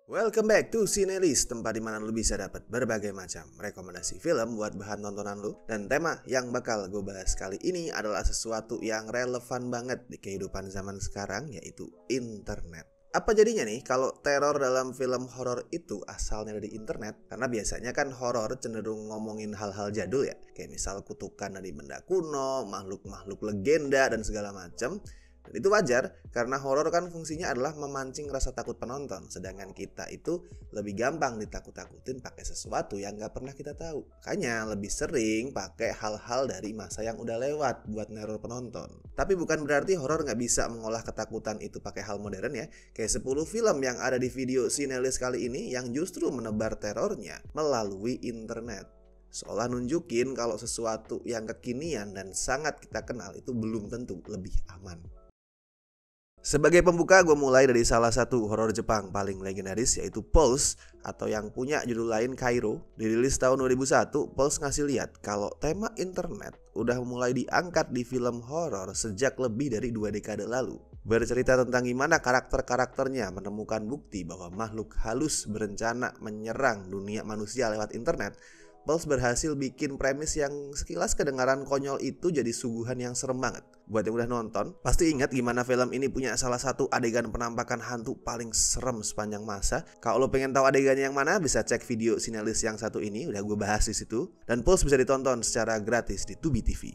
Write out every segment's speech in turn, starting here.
Welcome back to Cinelist, tempat di mana lu bisa dapat berbagai macam rekomendasi film buat bahan tontonan lu. Dan tema yang bakal gue bahas kali ini adalah sesuatu yang relevan banget di kehidupan zaman sekarang, yaitu internet. Apa jadinya nih kalau teror dalam film horor itu asalnya dari internet? Karena biasanya kan horor cenderung ngomongin hal-hal jadul ya, kayak misal kutukan dari benda kuno, makhluk-makhluk legenda dan segala macam. Dan itu wajar karena horor kan fungsinya adalah memancing rasa takut penonton, sedangkan kita itu lebih gampang ditakut-takutin pakai sesuatu yang nggak pernah kita tahu. Makanya lebih sering pakai hal-hal dari masa yang udah lewat buat neror penonton. Tapi bukan berarti horor nggak bisa mengolah ketakutan itu pakai hal modern ya. Kayak 10 film yang ada di video Cinelist kali ini yang justru menebar terornya melalui internet. Seolah nunjukin kalau sesuatu yang kekinian dan sangat kita kenal itu belum tentu lebih aman. Sebagai pembuka, gue mulai dari salah satu horor Jepang paling legendaris, yaitu Pulse, atau yang punya judul lain Kairo. Dirilis tahun 2001, Pulse ngasih lihat kalau tema internet udah mulai diangkat di film horor sejak lebih dari 2 dekade lalu. Bercerita tentang gimana karakter-karakternya menemukan bukti bahwa makhluk halus berencana menyerang dunia manusia lewat internet. Pulse berhasil bikin premis yang sekilas kedengaran konyol itu jadi suguhan yang serem banget. Buat yang udah nonton, pasti ingat gimana film ini punya salah satu adegan penampakan hantu paling serem sepanjang masa. Kalau lo pengen tahu adegannya yang mana, bisa cek video Cinelist yang satu ini, udah gue bahas di situ. Dan Pulse bisa ditonton secara gratis di Tubi TV.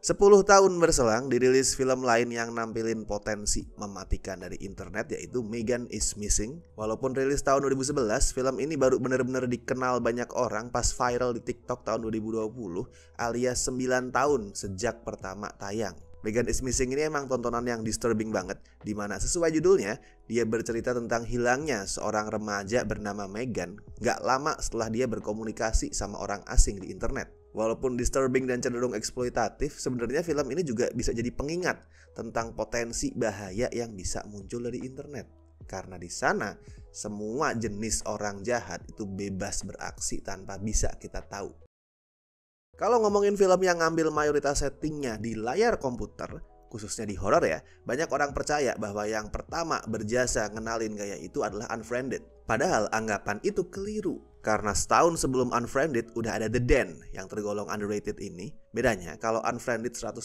10 tahun berselang, dirilis film lain yang nampilin potensi mematikan dari internet, yaitu Megan is Missing. Walaupun rilis tahun 2011, film ini baru benar-benar dikenal banyak orang pas viral di TikTok tahun 2020, alias 9 tahun sejak pertama tayang. Megan is Missing ini emang tontonan yang disturbing banget, dimana sesuai judulnya, dia bercerita tentang hilangnya seorang remaja bernama Megan gak lama setelah dia berkomunikasi sama orang asing di internet. Walaupun disturbing dan cenderung eksploitatif, sebenarnya film ini juga bisa jadi pengingat tentang potensi bahaya yang bisa muncul dari internet. Karena di sana, semua jenis orang jahat itu bebas beraksi tanpa bisa kita tahu. Kalau ngomongin film yang ngambil mayoritas settingnya di layar komputer, khususnya di horor ya, banyak orang percaya bahwa yang pertama berjasa ngenalin gaya itu adalah Unfriended. Padahal anggapan itu keliru, karena setahun sebelum Unfriended udah ada The Den yang tergolong underrated ini. Bedanya kalau Unfriended 100%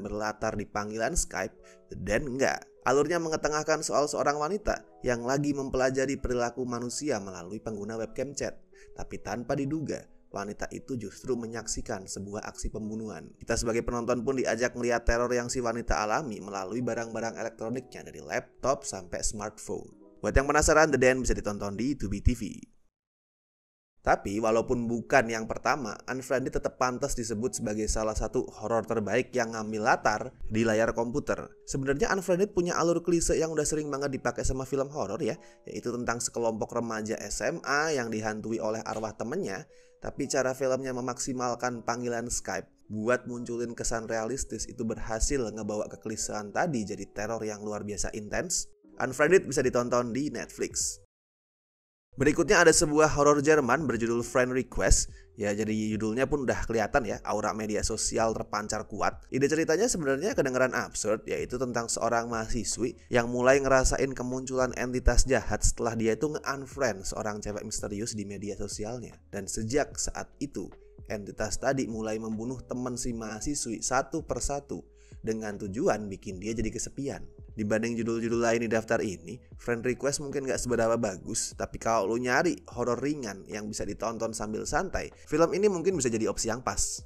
berlatar di panggilan Skype, The Den enggak. Alurnya mengetengahkan soal seorang wanita yang lagi mempelajari perilaku manusia melalui pengguna webcam chat. Tapi tanpa diduga, wanita itu justru menyaksikan sebuah aksi pembunuhan. Kita sebagai penonton pun diajak melihat teror yang si wanita alami melalui barang-barang elektroniknya dari laptop sampai smartphone. Buat yang penasaran, The Den bisa ditonton di Tubi TV. Tapi walaupun bukan yang pertama, Unfriended tetap pantas disebut sebagai salah satu horor terbaik yang ngambil latar di layar komputer. Sebenarnya Unfriended punya alur klise yang udah sering banget dipakai sama film horor ya, yaitu tentang sekelompok remaja SMA yang dihantui oleh arwah temennya, tapi cara filmnya memaksimalkan panggilan Skype buat munculin kesan realistis itu berhasil ngebawa kekelisean tadi jadi teror yang luar biasa intens. Unfriended bisa ditonton di Netflix. Berikutnya ada sebuah horor Jerman berjudul Friend Request. Ya, jadi judulnya pun udah kelihatan ya, aura media sosial terpancar kuat. Ide ceritanya sebenarnya kedengaran absurd, yaitu tentang seorang mahasiswi yang mulai ngerasain kemunculan entitas jahat setelah dia itu nge-unfriend seorang cewek misterius di media sosialnya. Dan sejak saat itu, entitas tadi mulai membunuh teman si mahasiswi satu persatu dengan tujuan bikin dia jadi kesepian. Dibanding judul-judul lain di daftar ini, Friend Request mungkin gak seberapa bagus, tapi kalau lu nyari horor ringan yang bisa ditonton sambil santai, film ini mungkin bisa jadi opsi yang pas.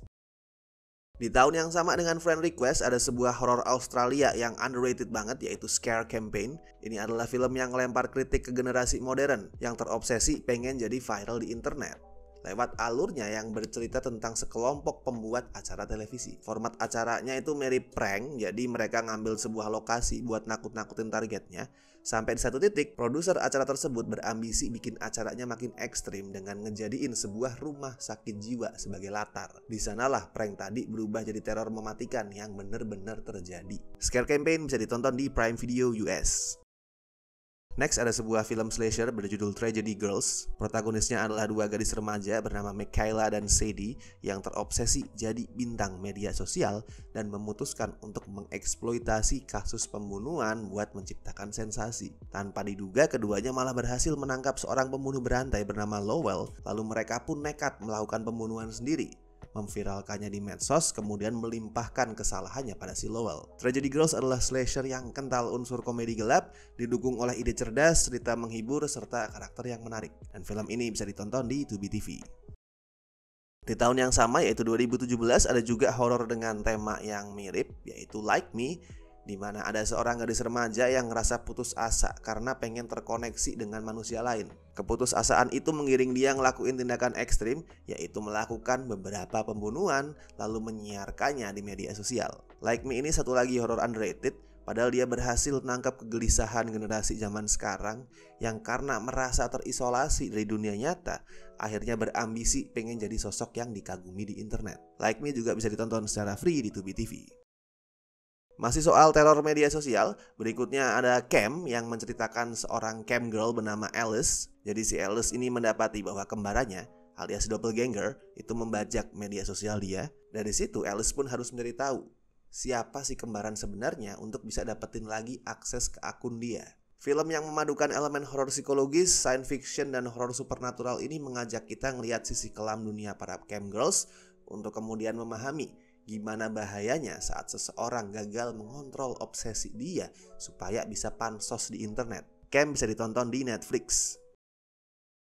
Di tahun yang sama dengan Friend Request, ada sebuah horor Australia yang underrated banget, yaitu Scare Campaign. Ini adalah film yang ngelempar kritik ke generasi modern yang terobsesi pengen jadi viral di internet lewat alurnya yang bercerita tentang sekelompok pembuat acara televisi. Format acaranya itu mirip prank, jadi mereka ngambil sebuah lokasi buat nakut-nakutin targetnya. Sampai di satu titik, produser acara tersebut berambisi bikin acaranya makin ekstrim dengan ngejadiin sebuah rumah sakit jiwa sebagai latar. Di sanalah prank tadi berubah jadi teror mematikan yang bener-bener terjadi. Scare Campaign bisa ditonton di Prime Video US. Next ada sebuah film slasher berjudul Tragedy Girls. Protagonisnya adalah dua gadis remaja bernama Michaela dan Sadie yang terobsesi jadi bintang media sosial dan memutuskan untuk mengeksploitasi kasus pembunuhan buat menciptakan sensasi. Tanpa diduga keduanya malah berhasil menangkap seorang pembunuh berantai bernama Lowell, lalu mereka pun nekat melakukan pembunuhan sendiri, memviralkannya di medsos, kemudian melimpahkan kesalahannya pada si Lowell. Tragedy Girls adalah slasher yang kental unsur komedi gelap, didukung oleh ide cerdas, cerita menghibur, serta karakter yang menarik. Dan film ini bisa ditonton di Tubi TV. Di tahun yang sama yaitu 2017 ada juga horor dengan tema yang mirip yaitu Like Me, di mana ada seorang gadis remaja yang ngerasa putus asa karena pengen terkoneksi dengan manusia lain. Keputusasaan itu mengiring dia ngelakuin tindakan ekstrim, yaitu melakukan beberapa pembunuhan lalu menyiarkannya di media sosial. Like Me ini satu lagi horor underrated, padahal dia berhasil menangkap kegelisahan generasi zaman sekarang yang karena merasa terisolasi dari dunia nyata, akhirnya berambisi pengen jadi sosok yang dikagumi di internet. Like Me juga bisa ditonton secara free di Tubi TV. Masih soal teror media sosial, berikutnya ada Cam yang menceritakan seorang cam girl bernama Alice. Jadi si Alice ini mendapati bahwa kembarannya alias doppelganger itu membajak media sosial dia. Dari situ Alice pun harus mencari tahu siapa si kembaran sebenarnya untuk bisa dapetin lagi akses ke akun dia. Film yang memadukan elemen horor psikologis, science fiction, dan horor supernatural ini mengajak kita ngelihat sisi kelam dunia para cam girls untuk kemudian memahami gimana bahayanya saat seseorang gagal mengontrol obsesi dia supaya bisa pansos di internet. Cam bisa ditonton di Netflix.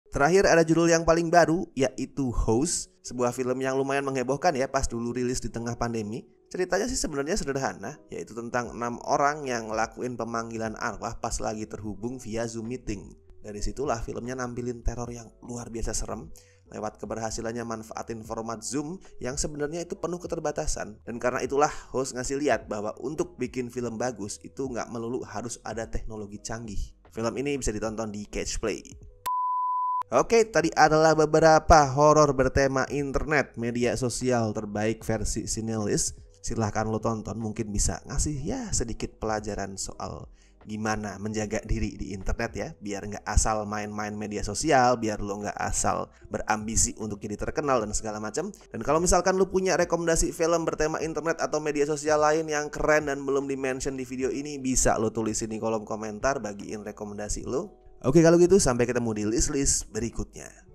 Terakhir ada judul yang paling baru yaitu Host, sebuah film yang lumayan menghebohkan ya pas dulu rilis di tengah pandemi. Ceritanya sih sebenarnya sederhana, yaitu tentang 6 orang yang ngelakuin pemanggilan arwah pas lagi terhubung via Zoom meeting. Dari situlah filmnya nampilin teror yang luar biasa serem lewat keberhasilannya manfaatin format Zoom yang sebenarnya itu penuh keterbatasan. Dan karena itulah host ngasih lihat bahwa untuk bikin film bagus itu nggak melulu harus ada teknologi canggih. Film ini bisa ditonton di Catch Play. Oke, tadi adalah beberapa horor bertema internet media sosial terbaik versi Cinelis. Silahkan lo tonton, mungkin bisa ngasih ya sedikit pelajaran soal gimana menjaga diri di internet ya, biar nggak asal main-main media sosial, biar lo nggak asal berambisi untuk jadi terkenal dan segala macam. Dan kalau misalkan lo punya rekomendasi film bertema internet atau media sosial lain yang keren dan belum di-mention di video ini, bisa lo tulisin di kolom komentar, bagiin rekomendasi lo. Oke, kalau gitu sampai ketemu di list-list berikutnya.